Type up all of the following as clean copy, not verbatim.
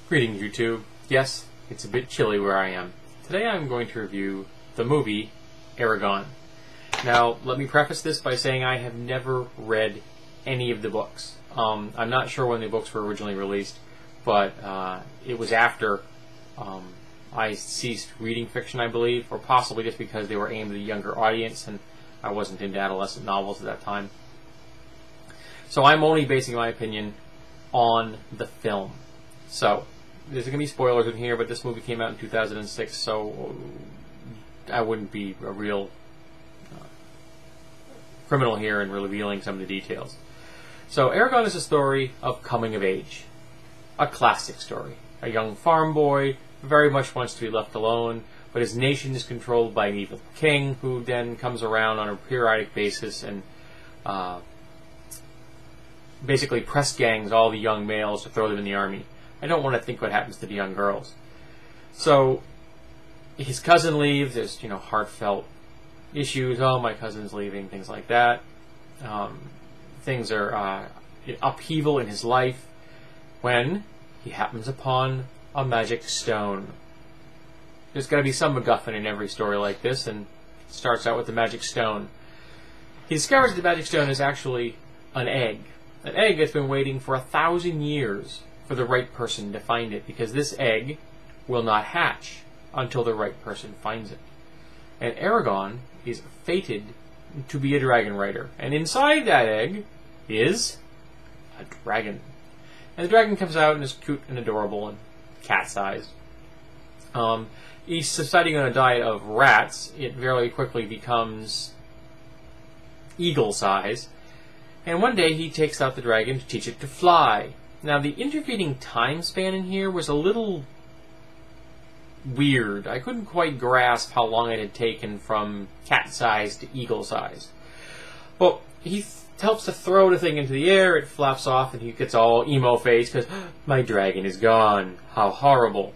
Greetings, YouTube. Yes, it's a bit chilly where I am. Today I'm going to review the movie Eragon. Now, let me preface this by saying I have never read any of the books. I'm not sure when the books were originally released, but it was after I ceased reading fiction, I believe, or possibly just because they were aimed at a younger audience and I wasn't into adolescent novels at that time. So I'm only basing my opinion on the film. So, there's going to be spoilers in here, but this movie came out in 2006, so I wouldn't be a real criminal here in revealing some of the details. So, Eragon is a story of coming of age. A classic story. A young farm boy very much wants to be left alone, but his nation is controlled by an evil king who then comes around on a periodic basis and basically press gangs all the young males to throw them in the army. I don't want to think what happens to the young girls. So, his cousin leaves. There's, heartfelt issues. Oh, my cousin's leaving. Things like that. Things are upheaval in his life when he happens upon a magic stone. There's got to be some MacGuffin in every story like this, and it starts out with the magic stone. He discovers the magic stone is actually an egg. An egg that's been waiting for 1,000 years for the right person to find it, because this egg will not hatch until the right person finds it. And Eragon is fated to be a dragon rider, and inside that egg is a dragon. And the dragon comes out and is cute and adorable and cat-sized. He's subsiding on a diet of rats. It very quickly becomes eagle-sized, and one day he takes out the dragon to teach it to fly. Now, the intervening time span in here was a little weird. I couldn't quite grasp how long it had taken from cat-sized to eagle-sized. But he helps to throw the thing into the air, it flaps off, and he gets all emo-faced because, my dragon is gone. How horrible.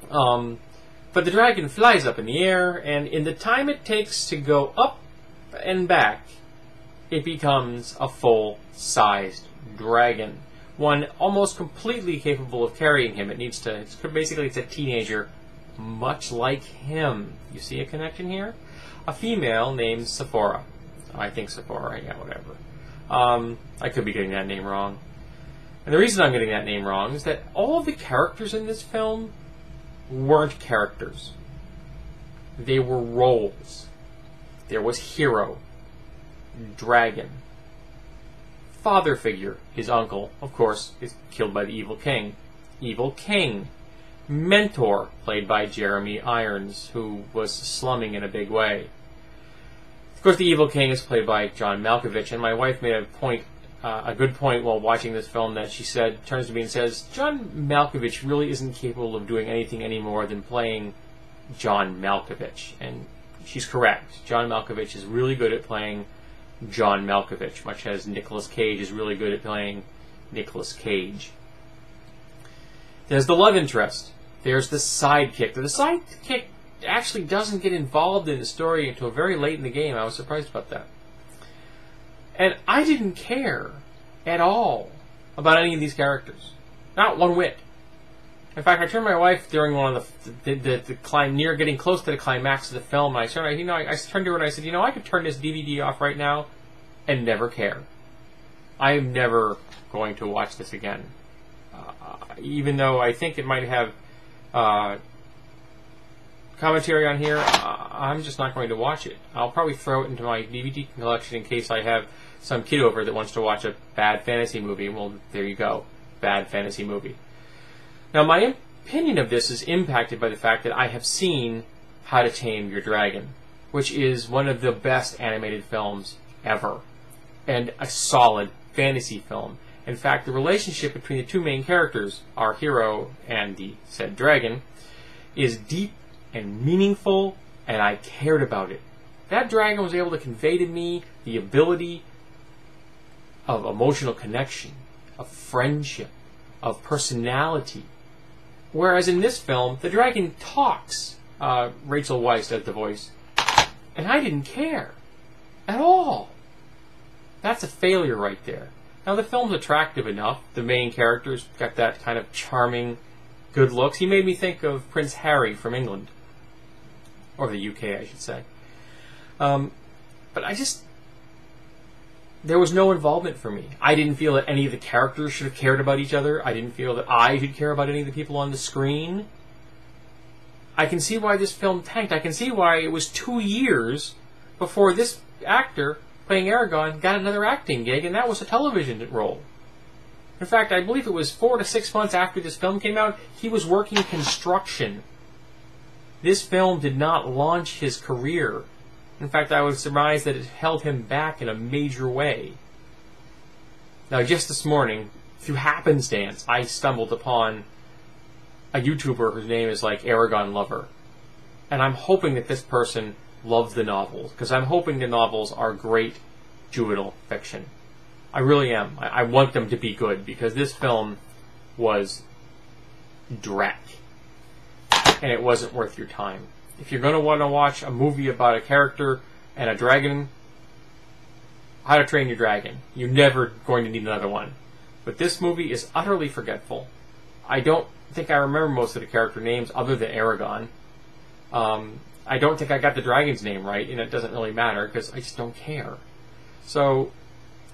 But the dragon flies up in the air, and in the time it takes to go up and back, it becomes a full-sized dragon. One almost completely capable of carrying him. It's a teenager, much like him. You see a connection here? A female named Sephora. I think Sephora, yeah, whatever. I could be getting that name wrong. And the reason I'm getting that name wrong is that all of the characters in this film weren't characters. They were roles. There was hero, dragon, father figure, his uncle, of course, is killed by the evil king. Evil king. Mentor, played by Jeremy Irons, who was slumming in a big way. Of course, the evil king is played by John Malkovich, and my wife made a good point while watching this film that she turns to me and says, John Malkovich really isn't capable of doing anything any more than playing John Malkovich. And she's correct. John Malkovich is really good at playing John Malkovich, much as Nicolas Cage is really good at playing Nicolas Cage. There's the love interest. There's the sidekick. The sidekick actually doesn't get involved in the story until very late in the game. I was surprised about that. And I didn't care at all about any of these characters. Not one whit. In fact, I turned to my wife during one of near getting close to the climax of the film, and I turned to her and I said, I could turn this DVD off right now and never care. I am never going to watch this again. Even though I think it might have commentary on here, I'm just not going to watch it. I'll probably throw it into my DVD collection in case I have some kid over that wants to watch a bad fantasy movie. Well, there you go. Bad fantasy movie. Now, my opinion of this is impacted by the fact that I have seen How to Tame Your Dragon, which is one of the best animated films ever, and a solid fantasy film. In fact, the relationship between the two main characters, our hero and the said dragon, is deep and meaningful, and I cared about it. That dragon was able to convey to me the ability of emotional connection, of friendship, of personality. Whereas in this film, the dragon talks. Rachel Weisz does the voice. And I didn't care. At all. That's a failure right there. Now, the film's attractive enough. The main character's got that kind of charming, good looks. He made me think of Prince Harry from England. Or the UK, I should say. But there was no involvement for me. I didn't feel that any of the characters should have cared about each other. I didn't feel that I should care about any of the people on the screen. I can see why this film tanked. I can see why it was 2 years before this actor playing Eragon got another acting gig, and that was a television role. In fact, I believe it was 4 to 6 months after this film came out, he was working construction. This film did not launch his career. In fact, I would surmise that it held him back in a major way. Now, just this morning, through happenstance, I stumbled upon a YouTuber whose name is like Eragon Lover. And I'm hoping that this person loves the novels, because I'm hoping the novels are great juvenile fiction. I really am. I want them to be good, because this film was dreck. And it wasn't worth your time. If you're going to want to watch a movie about a character and a dragon, How to Train Your Dragon. You're never going to need another one. But this movie is utterly forgetful. I don't think I remember most of the character names other than Eragon. I don't think I got the dragon's name right, and it doesn't really matter because I just don't care. So,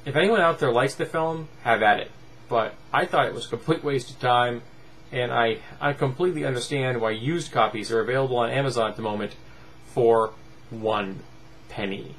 if anyone out there likes the film, have at it. But I thought it was a complete waste of time. And I completely understand why used copies are available on Amazon at the moment for 1 penny.